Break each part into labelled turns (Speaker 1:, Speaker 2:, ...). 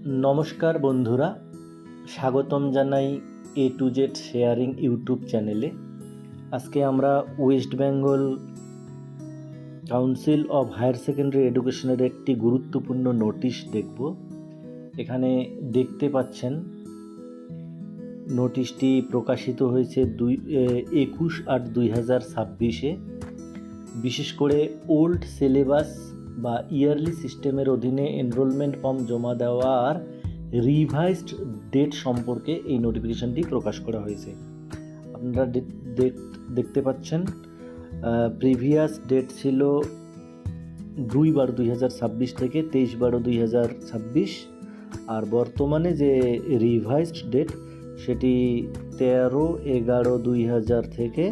Speaker 1: নমস্কার বন্ধুরা, স্বাগতম জানাই A to Z sharing YouTube চ্যানেলে। আজকে আমরা West Bengal council of higher secondary এডুকেশনের একটি গুরুত্বপূর্ণ নোটিশ দেখব। এখানে দেখতে পাচ্ছেন নোটিশটি প্রকাশিত হয়েছে 21/8/2026-এ। বিশেষ করে ওল্ড সিলেবাস বা ইয়ারলি সিস্টেমের অধীনে এনরোলমেন্ট ফর্ম জমা দেওয়ার রিভাইজড ডেট সম্পর্কে এই নোটিফিকেশনটি প্রকাশ করা হয়েছে। আপনারা দেখতে পাচ্ছেন প্রিভিয়াস ডেট ছিল 2/12/2026 থেকে 23/12/2026, আর বর্তমানে যে রিভাইজড ডেট সেটি 13/11/2000 থেকে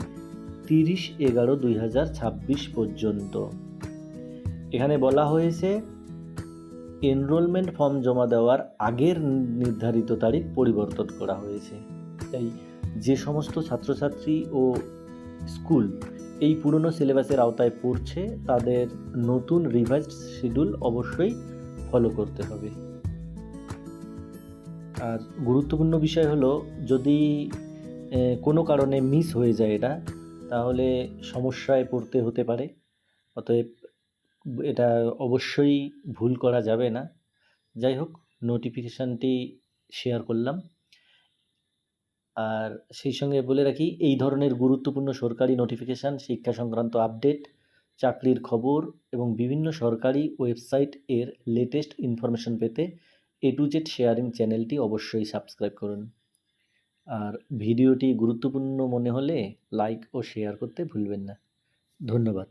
Speaker 1: 30/11/2026 পর্যন্ত। এখানে বলা হয়েছে এনরোলমেন্ট ফর্ম জমা দেওয়ার আগের নির্ধারিত তারিখ পরিবর্তন করা হয়েছে। তাই যে সমস্ত ছাত্রছাত্রী ও স্কুল এই পুরনো সিলেবাসের আওতায় পড়ছে তাদের নতুন রিভাইজড শিডিউল অবশ্যই ফলো করতে হবে। আর গুরুত্বপূর্ণ বিষয় হলো, যদি কোনো কারণে মিস হয়ে যায় এটা, তাহলে সমস্যায় পড়তে হতে পারে। অতএব এটা অবশ্যই ভুল করা যাবে না। যাই হোক, নোটিফিকেশানটি শেয়ার করলাম। আর সেই সঙ্গে বলে রাখি, এই ধরনের গুরুত্বপূর্ণ সরকারি নোটিফিকেশান, শিক্ষা সংক্রান্ত আপডেট, চাকরির খবর এবং বিভিন্ন সরকারি ওয়েবসাইট এর লেটেস্ট ইনফরমেশন পেতে এ টু জেড শেয়ারিং চ্যানেলটি অবশ্যই সাবস্ক্রাইব করুন। আর ভিডিওটি গুরুত্বপূর্ণ মনে হলে লাইক ও শেয়ার করতে ভুলবেন না। ধন্যবাদ।